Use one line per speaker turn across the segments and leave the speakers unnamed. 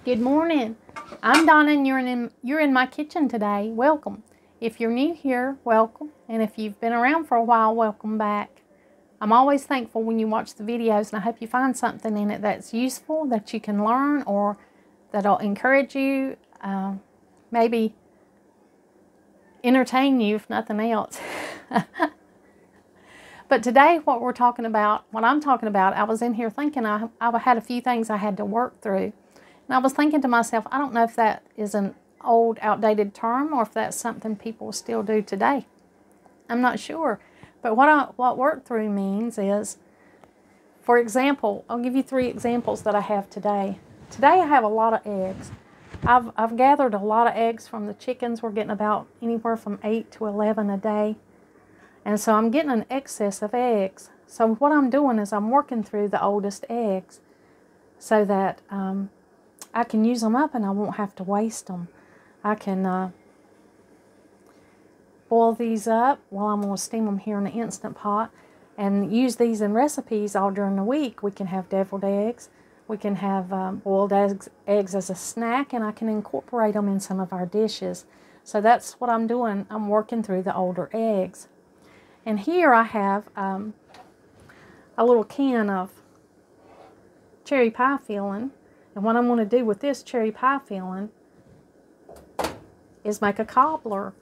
Good morning. I'm Donna and you're in my kitchen today. Welcome. If you're new here, welcome. And if you've been around for a while, welcome back. I'm always thankful when you watch the videos, and I hope you find something in it that's useful, that you can learn, or that'll encourage you, maybe entertain you if nothing else. But today what I'm talking about, I was in here thinking I had a few things I had to work through. And I was thinking to myself, I don't know if that is an old, outdated term or if that's something people still do today. I'm not sure. But what work through means is, for example, I'll give you 3 examples that I have today. Today I have a lot of eggs. I've gathered a lot of eggs from the chickens. We're getting about anywhere from 8 to 11 a day. And so I'm getting an excess of eggs. So what I'm doing is I'm working through the oldest eggs so that I can use them up and I won't have to waste them. I can boil these up. Well, I'm going to steam them here in the Instant Pot and use these in recipes all during the week. We can have deviled eggs. We can have boiled eggs as a snack, and I can incorporate them in some of our dishes. So that's what I'm doing. I'm working through the older eggs. And here I have a little can of cherry pie filling. And what I'm going to do with this cherry pie filling is make a cobbler.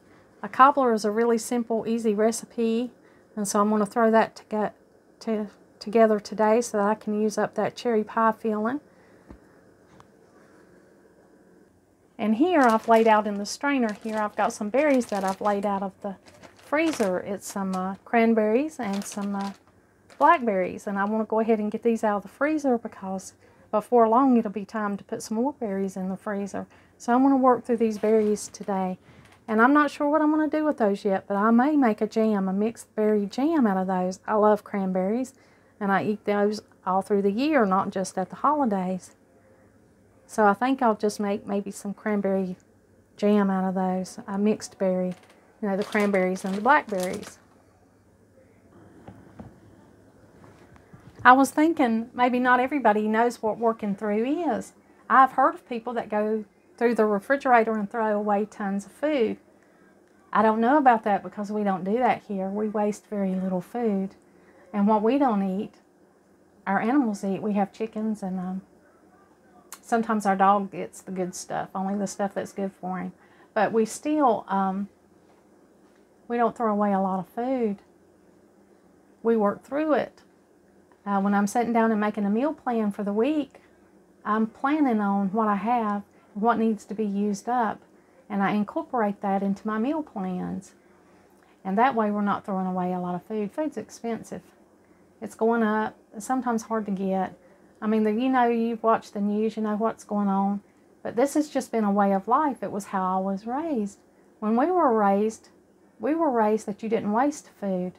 A cobbler is a really simple, easy recipe. And so I'm going to throw that together today so that I can use up that cherry pie filling. And here I've laid out in the strainer here, I've got some berries that I've laid out of the freezer. It's some cranberries and some blackberries, and I want to go ahead and get these out of the freezer because before long it'll be time to put some more berries in the freezer. So I'm going to work through these berries today, and I'm not sure what I'm going to do with those yet, but I may make a jam, a mixed berry jam out of those. I love cranberries, and I eat those all through the year, not just at the holidays. So I think I'll just make maybe some cranberry jam out of those, a mixed berry. You know, the cranberries and the blackberries. I was thinking maybe not everybody knows what working through is. I've heard of people that go through the refrigerator and throw away tons of food. I don't know about that because we don't do that here. We waste very little food. And what we don't eat, our animals eat. We have chickens, and sometimes our dog gets the good stuff, only the stuff that's good for him. But we still... we don't throw away a lot of food. We work through it. When I'm sitting down and making a meal plan for the week, I'm planning on what I have, what needs to be used up, and I incorporate that into my meal plans. And that way we're not throwing away a lot of food. Food's expensive. It's going up. It's sometimes hard to get. I mean, you've watched the news, you know what's going on. But this has just been a way of life. It was how I was raised. When we were raised that you didn't waste food.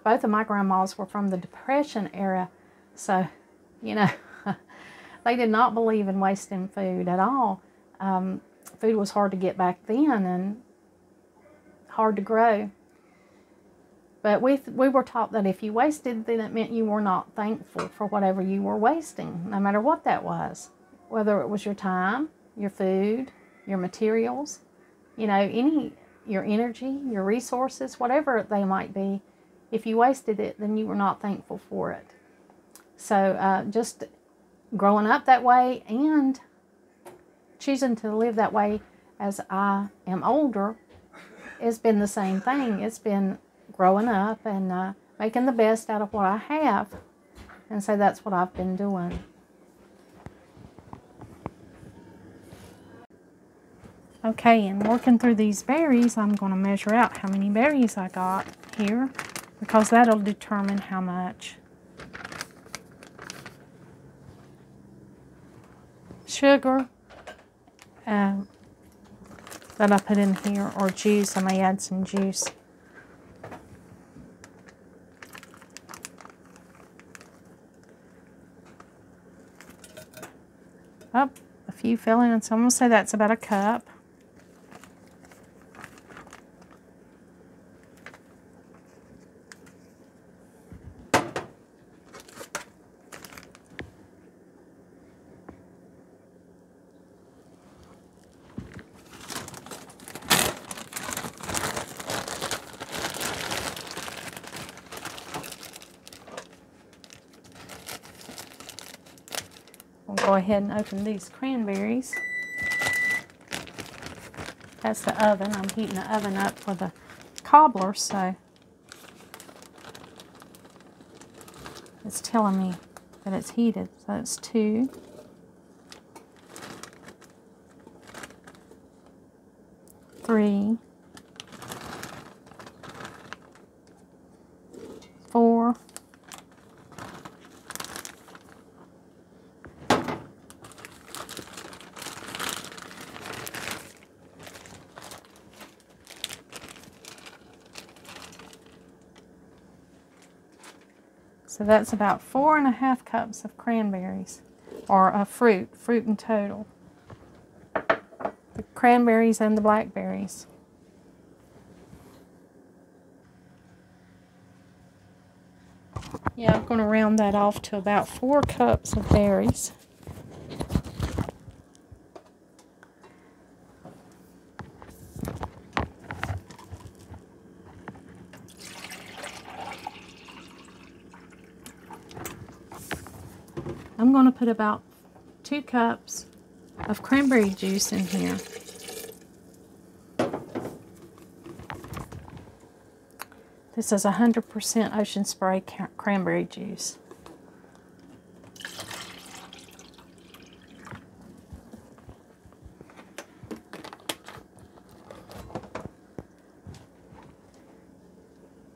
Both of my grandmas were from the Depression era, so, they did not believe in wasting food at all. Food was hard to get back then and hard to grow. But we were taught that if you wasted, then it meant you were not thankful for whatever you were wasting, no matter what that was. Whether it was your time, your food, your materials, your energy, your resources, whatever they might be, if you wasted it, then you were not thankful for it. So just growing up that way and choosing to live that way as I am older, it's been the same thing. It's been growing up and making the best out of what I have. And so that's what I've been doing. Okay, and working through these berries, I'm going to measure out how many berries I got here, because that'll determine how much sugar that I put in here, or juice. I may add some juice. Oh, a few fell in, so I'm going to say that's about a cup. We'll go ahead and open these cranberries. That's the oven. I'm heating the oven up for the cobbler, so it's telling me that it's heated. So it's 2. 3. 4. 'So that's about 4½ cups of cranberries, or fruit in total. The cranberries and the blackberries. Yeah, I'm going to round that off to about 4 cups of berries. I'm going to put about 2 cups of cranberry juice in here. This is 100% Ocean Spray cranberry juice.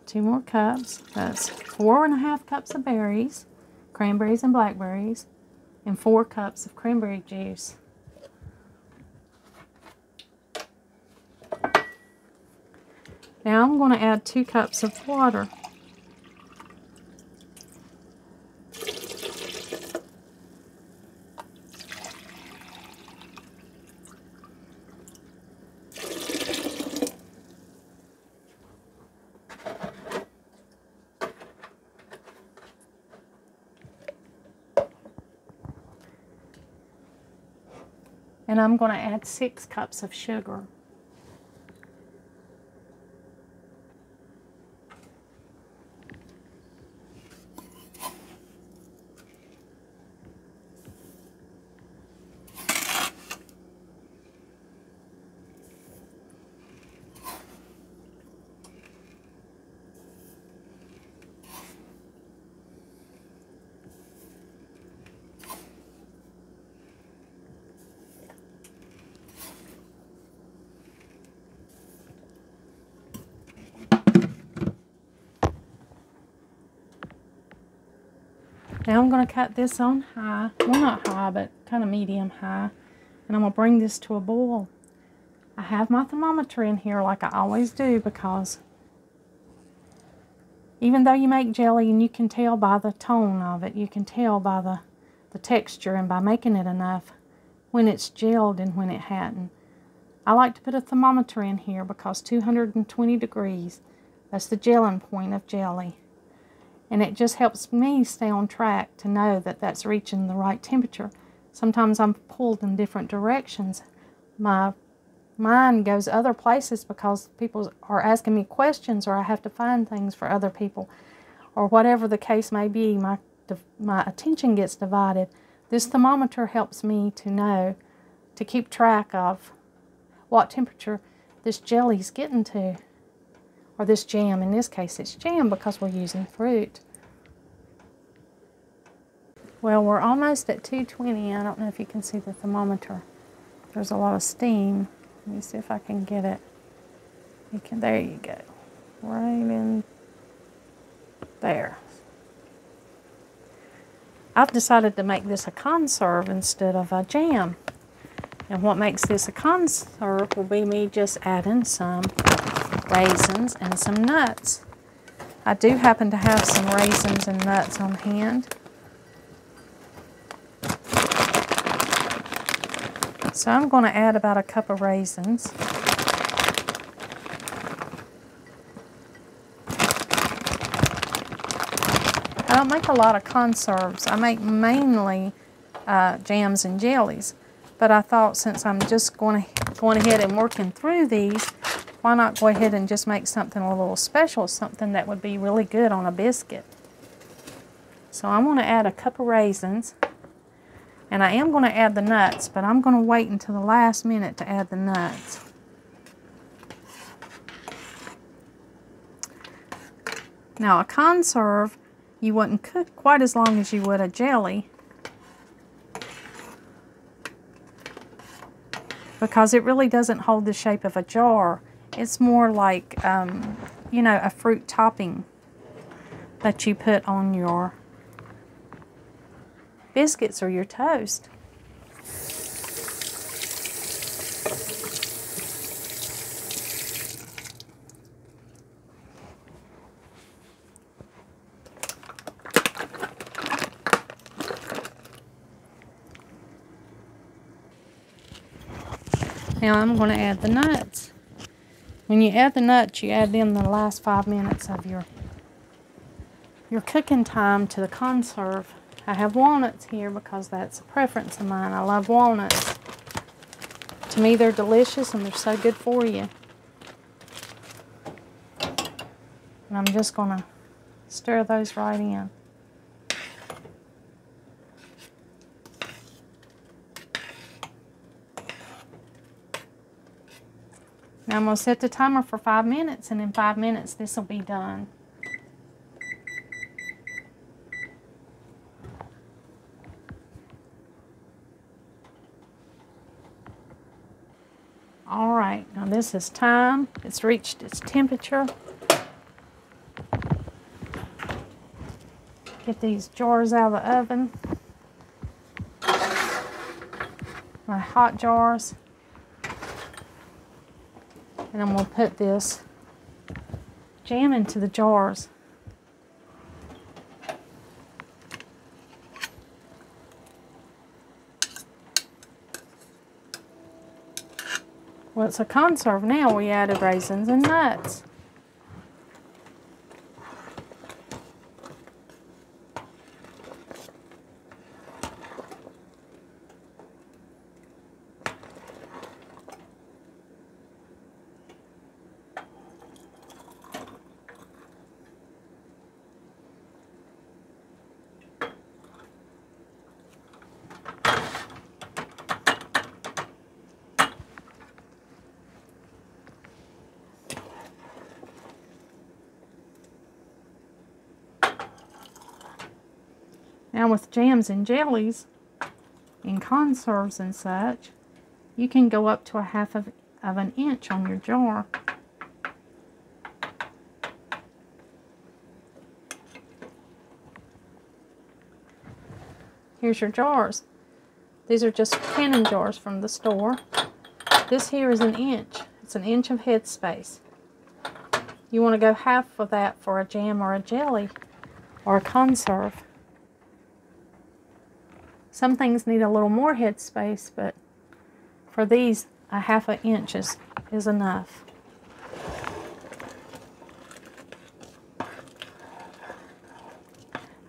Two more cups. That's 4½ cups of berries, cranberries and blackberries, and 4 cups of cranberry juice. Now I'm going to add 2 cups of water. And I'm going to add 6 cups of sugar. Now I'm going to cut this on high, well not high, but kind of medium high, and I'm going to bring this to a boil. I have my thermometer in here like I always do, because even though you make jelly and you can tell by the tone of it, you can tell by the texture and by making it enough when it's gelled and when it hadn't. I like to put a thermometer in here because 220 degrees, that's the gelling point of jelly. And it just helps me stay on track to know that that's reaching the right temperature. Sometimes I'm pulled in different directions. My mind goes other places because people are asking me questions, or I have to find things for other people, or whatever the case may be. My attention gets divided. This thermometer helps me to know, to keep track of what temperature this jelly's getting to. Or this jam. In this case it's jam because we're using fruit. Well, we're almost at 220. I don't know if you can see the thermometer. There's a lot of steam. Let me see if I can get it. There you go. Right in there. I've decided to make this a conserve instead of a jam. And what makes this a conserve will be me just adding some raisins and some nuts. I do happen to have some raisins and nuts on hand. So I'm going to add about a cup of raisins. I don't make a lot of conserves. I make mainly jams and jellies. But I thought, since I'm just going ahead and working through these, why not go ahead and just make something a little special, something that would be really good on a biscuit. So I'm going to add a cup of raisins. And I am going to add the nuts, but I'm going to wait until the last minute to add the nuts. Now a conserve, you wouldn't cook quite as long as you would a jelly, because it really doesn't hold the shape of a jar. It's more like, you know, a fruit topping that you put on your biscuits or your toast. Now I'm going to add the nuts. When you add the nuts, you add in the last 5 minutes of your cooking time to the conserve. I have walnuts here because that's a preference of mine. I love walnuts. To me, they're delicious and they're so good for you. And I'm just going to stir those right in. Now I'm going to set the timer for 5 minutes, and in 5 minutes this will be done. Alright, now this is time. It's reached its temperature. Get these jars out of the oven. My hot jars. And I'm going to put this jam into the jars. Well, it's a conserve now. We added raisins and nuts. Now with jams and jellies and conserves and such, you can go up to a half of an inch on your jar. Here's your jars. These are just canning jars from the store. This here is an inch. It's an inch of headspace. You want to go half of that for a jam or a jelly or a conserve. Some things need a little more headspace, but for these, a half an inch is enough.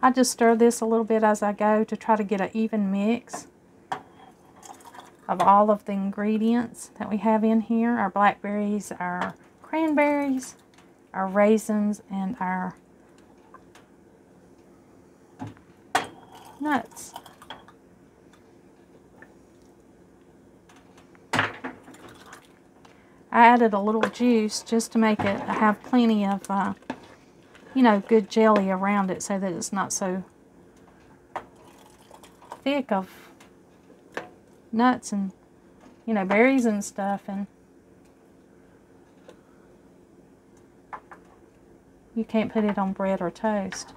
I just stir this a little bit as I go to try to get an even mix of all of the ingredients that we have in here. Our blackberries, our cranberries, our raisins, and our nuts. I added a little juice just to make it have plenty of, you know, good jelly around it so that it's not so thick of nuts and, you know, berries and stuff. And you can't put it on bread or toast.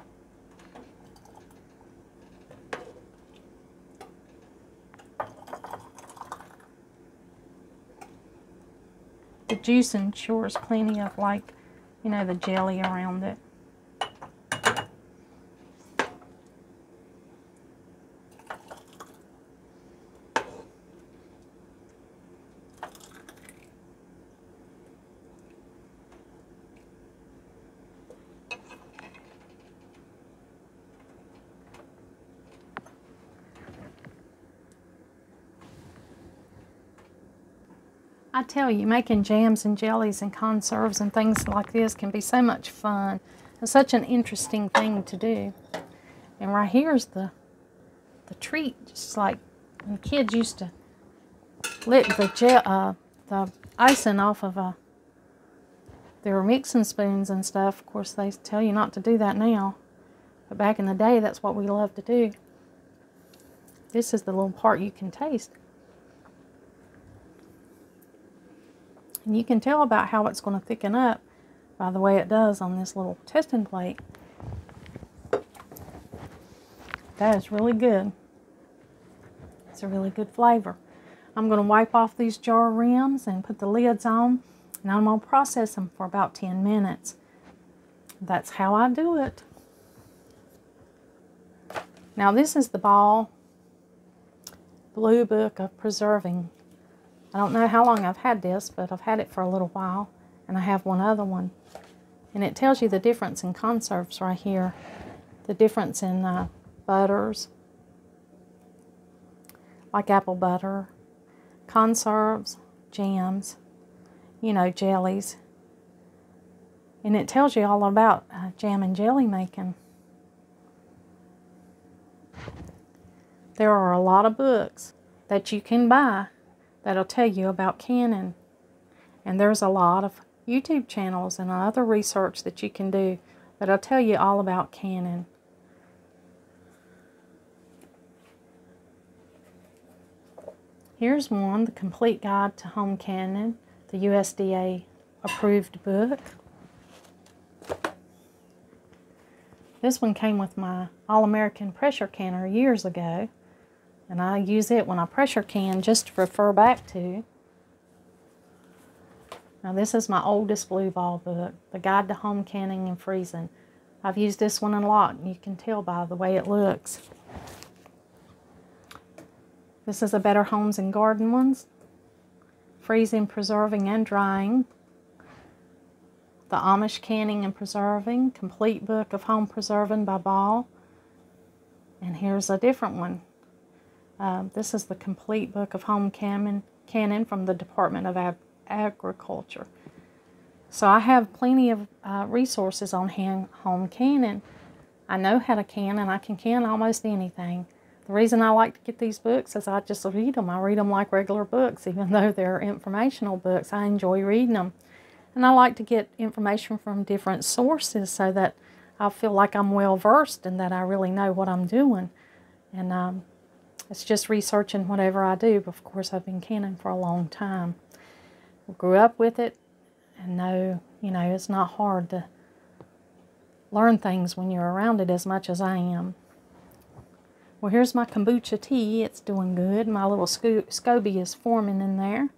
The juice ensures plenty of, like, you know, the jelly around it. I tell you, making jams and jellies and conserves and things like this can be so much fun. It's such an interesting thing to do. And right here's the treat, just like And kids used to lick the icing off of their mixing spoons and stuff. Of course, they tell you not to do that now. But back in the day, that's what we loved to do. This is the little part you can taste. And you can tell about how it's going to thicken up by the way it does on this little testing plate. That is really good. It's a really good flavor. I'm going to wipe off these jar rims and put the lids on, and I'm going to process them for about 10 minutes. That's how I do it. Now this is the Ball Blue Book of Preserving. I don't know how long I've had this, but I've had it for a little while, and I have one other one. And it tells you the difference in conserves right here. The difference in butters, like apple butter, conserves, jams, you know, jellies. And it tells you all about jam and jelly making. There are a lot of books that you can buy that'll tell you about canning. And there's a lot of YouTube channels and other research that you can do that'll tell you all about canning. Here's one, The Complete Guide to Home Canning, the USDA approved book. This one came with my All-American pressure canner years ago. And I use it when I pressure can just to refer back to. Now this is my oldest Blue Ball book, The Guide to Home Canning and Freezing. I've used this one a lot, and you can tell by the way it looks. This is a Better Homes and Garden ones. Freezing, Preserving, and Drying. The Amish Canning and Preserving, Complete Book of Home Preserving by Ball. And here's a different one. This is the Complete Book of Home Canning from the Department of Agriculture. So I have plenty of resources on home canning. I know how to can, and I can can almost anything. The reason I like to get these books is I just read them. I read them like regular books, even though they're informational books. I enjoy reading them. And I like to get information from different sources so that I feel like I'm well versed and that I really know what I'm doing. And it's just researching whatever I do. But of course, I've been canning for a long time. I grew up with it and know, you know, it's not hard to learn things when you're around it as much as I am. Well, here's my kombucha tea. It's doing good. My little SCOBY is forming in there.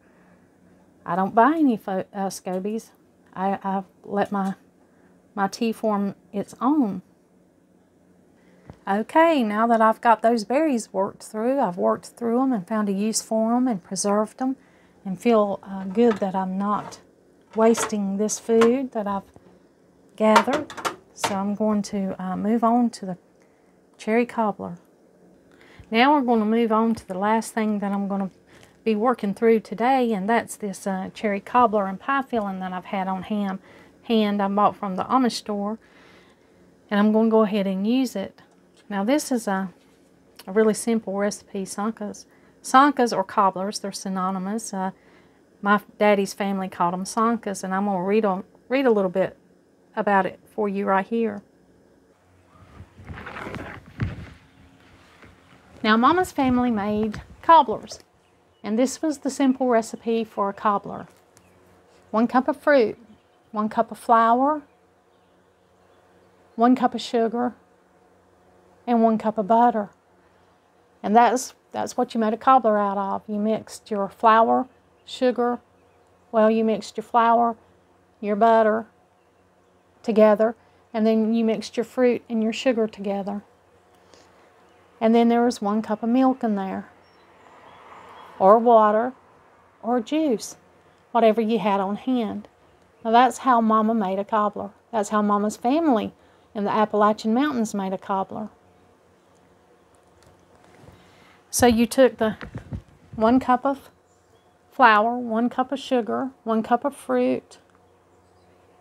I don't buy any SCOBYs. I let my tea form its own. Okay, now that I've got those berries worked through, I've worked through them and found a use for them and preserved them and feel good that I'm not wasting this food that I've gathered. So I'm going to move on to the cherry cobbler. Now we're going to move on to the last thing that I'm going to be working through today, and that's this cherry cobbler and pie filling that I've had on hand. I bought from the Amish store, and I'm going to go ahead and use it. Now this is a really simple recipe, sankas. Sankas or cobblers, they're synonymous. My daddy's family called them sankas, and I'm going to read a little bit about it for you right here. Now Mama's family made cobblers, and this was the simple recipe for a cobbler. 1 cup of fruit, 1 cup of flour, 1 cup of sugar, and 1 cup of butter. And that's what you made a cobbler out of. You mixed your flour, sugar, you mixed your flour, your butter together, and then you mixed your fruit and your sugar together. And then there was 1 cup of milk in there, or water, or juice, whatever you had on hand. Now that's how Mama made a cobbler. That's how Mama's family in the Appalachian Mountains made a cobbler. So you took the 1 cup of flour, 1 cup of sugar, 1 cup of fruit,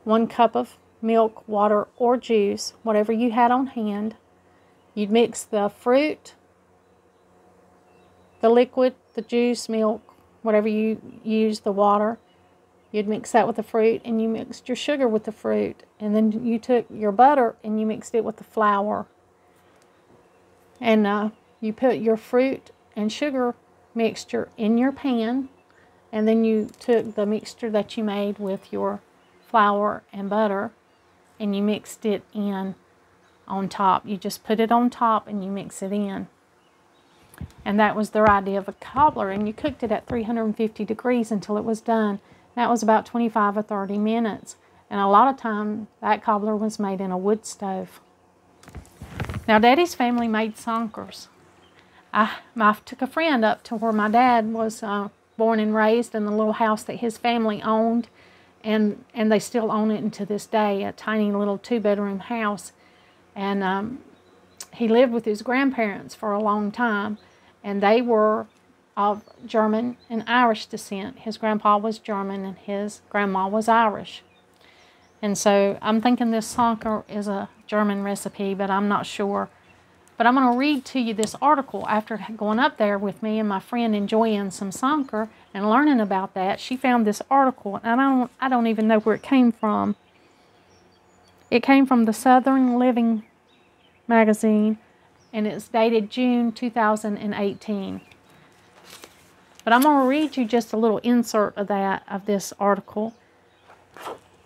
1 cup of milk, water, or juice, whatever you had on hand. You'd mix the fruit, the liquid, the juice, milk, whatever you use, the water. You'd mix that with the fruit, and you mixed your sugar with the fruit. And then you took your butter and you mixed it with the flour. And you put your fruit and sugar mixture in your pan. And then you took the mixture that you made with your flour and butter and you mixed it in on top. You just put it on top and you mix it in. And that was their idea of a cobbler. And you cooked it at 350 degrees until it was done. That was about 25 or 30 minutes. And a lot of time, that cobbler was made in a wood stove. Now, Daddy's family made sonkers. I took a friend up to where my dad was born and raised in the little house that his family owned. And they still own it to this day, a tiny little 2-bedroom house. And he lived with his grandparents for a long time. And they were of German and Irish descent. His grandpa was German and his grandma was Irish. And so I'm thinking this sonker is a German recipe, but I'm not sure. But I'm going to read to you this article after going up there with me and my friend enjoying some sonker and learning about that. She found this article, and I don't even know where it came from. It came from the Southern Living magazine, and it's dated June 2018. But I'm going to read you just a little insert of this article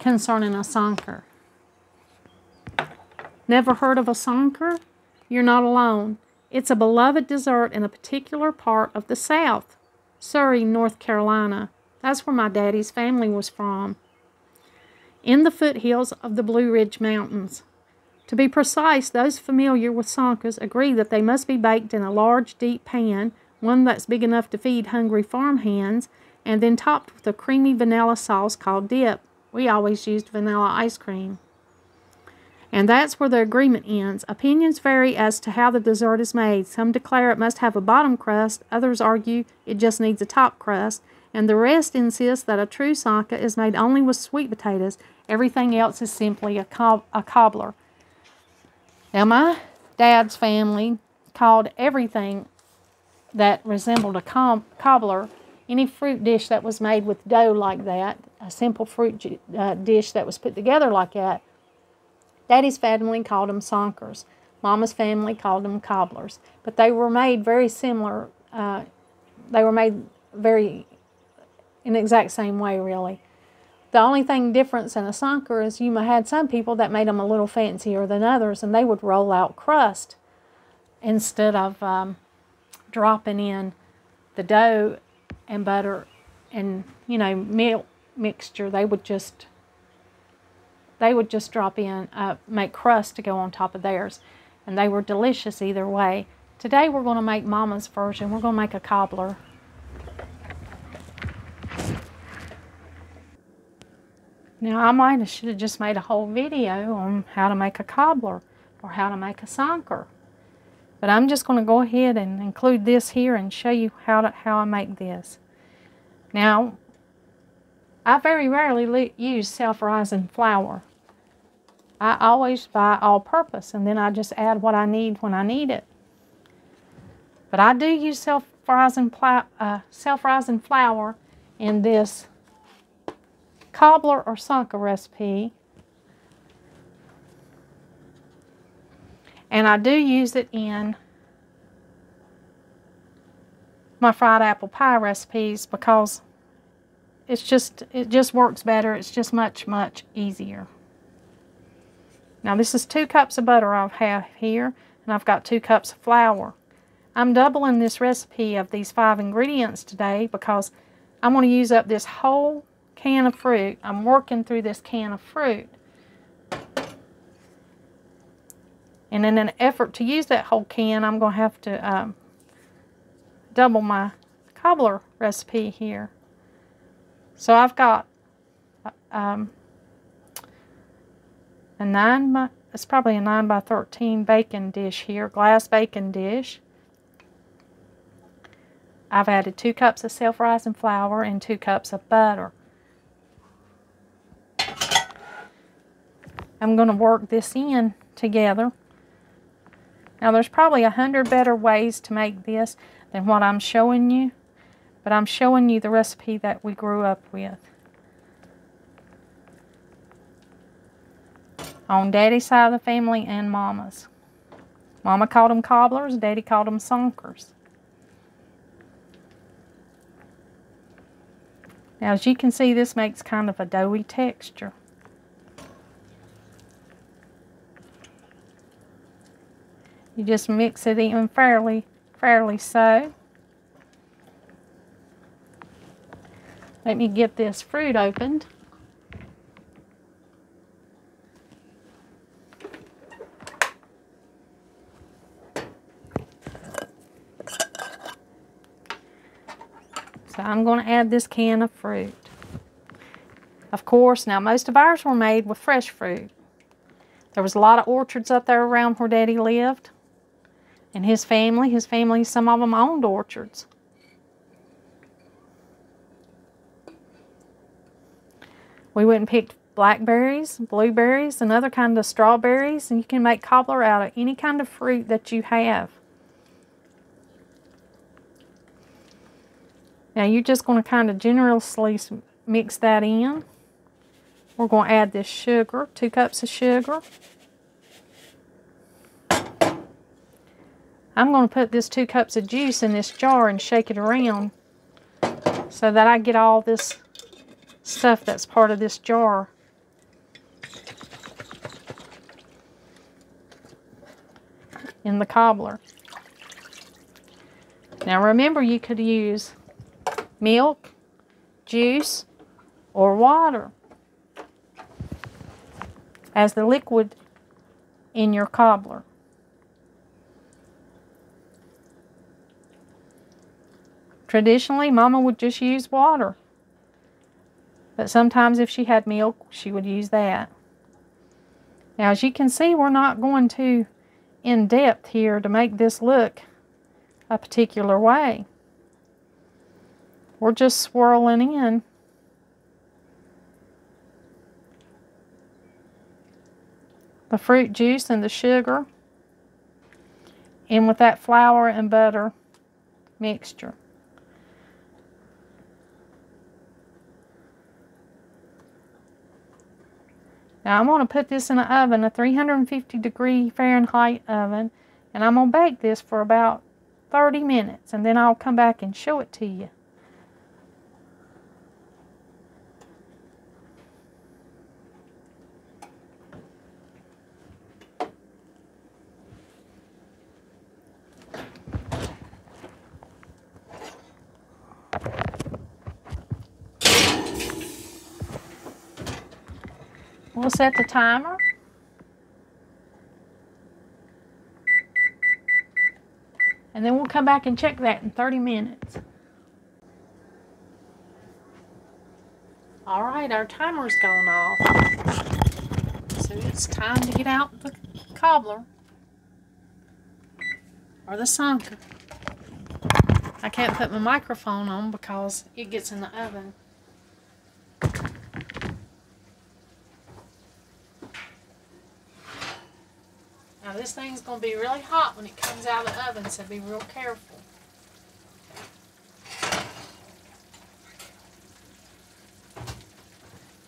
concerning a sonker. Never heard of a sonker? You're not alone. It's a beloved dessert in a particular part of the South, Surrey, North Carolina. That's where my daddy's family was from. In the foothills of the Blue Ridge Mountains. To be precise, those familiar with sonkers agree that they must be baked in a large, deep pan, one that's big enough to feed hungry farm hands, and then topped with a creamy vanilla sauce called dip. We always used vanilla ice cream. And that's where the agreement ends. Opinions vary as to how the dessert is made. Some declare it must have a bottom crust, others argue it just needs a top crust, and the rest insist that a true sonker is made only with sweet potatoes. Everything else is simply a cobbler. Now, my dad's family called everything that resembled a cobbler, any fruit dish that was made with dough like that, a simple fruit dish that was put together like that. Daddy's family called them sonkers. Mama's family called them cobblers. But they were made very similar. They were made in the exact same way, really. The only thing difference in a sonker is you had some people that made them a little fancier than others, and they would roll out crust instead of dropping in the dough and butter and, milk mixture. They would just drop in, make crust to go on top of theirs. And they were delicious either way. Today we're going to make Mama's version. We're going to make a cobbler. Now, I should have just made a whole video on how to make a cobbler or how to make a sonker. But I'm just going to go ahead and include this here and show you how I make this. Now, I very rarely use self-rising flour. I always buy all-purpose, and then I just add what I need when I need it. But I do use self-rising flour in this cobbler or sonker recipe. And I do use it in my fried apple pie recipes because it just works better. It's just much, much easier. Now this is 2 cups of butter I have here, and I've got 2 cups of flour. I'm doubling this recipe of these 5 ingredients today because I'm going to use up this whole can of fruit. I'm working through this can of fruit. And in an effort to use that whole can, I'm going to have to double my cobbler recipe here. So I've got it's probably a 9 by 13 baking dish here, glass baking dish. I've added 2 cups of self-rising flour and 2 cups of butter. I'm going to work this in together. Now there's probably 100 better ways to make this than what I'm showing you, but I'm showing you the recipe that we grew up with. On Daddy's side of the family and Mama's. Mama called them cobblers, Daddy called them sonkers. Now as you can see, this makes kind of a doughy texture. You just mix it in fairly so. Let me get this fruit opened. So I'm going to add this can of fruit. Of course, now most of ours were made with fresh fruit. There was a lot of orchards up there around where Daddy lived. And his family, some of them owned orchards. We went and picked blackberries, blueberries, and other kind of strawberries, and you can make cobbler out of any kind of fruit that you have. Now you're just going to kind of generously mix that in. We're going to add this sugar, 2 cups of sugar. I'm going to put this 2 cups of juice in this jar and shake it around so that I get all this stuff that's part of this jar. In the cobbler. Now remember, you could use milk, juice, or water as the liquid in your cobbler. Traditionally, Mama would just use water. But sometimes if she had milk, she would use that. Now, as you can see, we're not going too in depth here to make this look a particular way. We're just swirling in. The fruit juice and the sugar in with that flour and butter mixture. Now I'm going to put this in an oven, a 350-degree Fahrenheit oven, and I'm going to bake this for about 30 minutes, and then I'll come back and show it to you. We'll set the timer. And then we'll come back and check that in 30 minutes. Alright, our timer's gone off. So it's time to get out the cobbler. Or the sonker. I can't put my microphone on because it gets in the oven. Now this thing's going to be really hot when it comes out of the oven, so be real careful.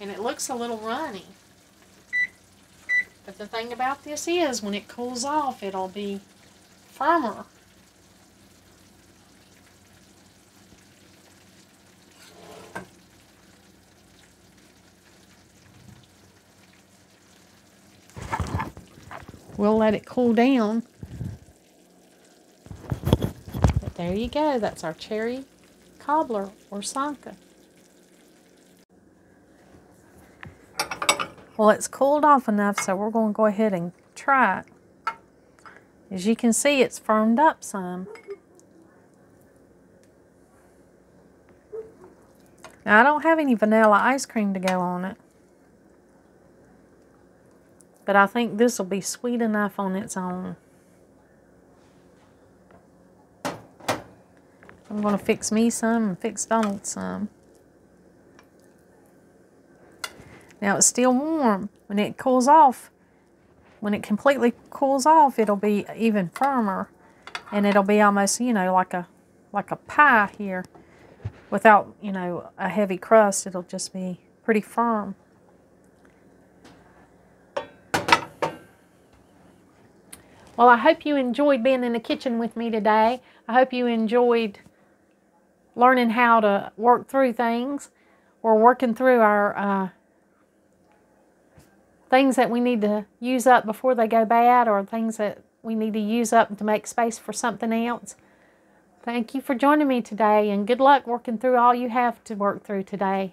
And it looks a little runny. But the thing about this is, when it cools off, it'll be firmer. We'll let it cool down. But there you go. That's our cherry cobbler or sonka. Well, it's cooled off enough, so we're going to go ahead and try it. As you can see, it's firmed up some. Now, I don't have any vanilla ice cream to go on it. But I think this will be sweet enough on its own. I'm going to fix me some and fix Donald some. Now it's still warm. When it cools off, when it completely cools off, it'll be even firmer. And it'll be almost, you know, like a pie here. Without, you know, a heavy crust, it'll just be pretty firm. Well, I hope you enjoyed being in the kitchen with me today. I hope you enjoyed learning how to work through things. We're working through our things that we need to use up before they go bad, or things that we need to use up to make space for something else. Thank you for joining me today, and good luck working through all you have to work through today.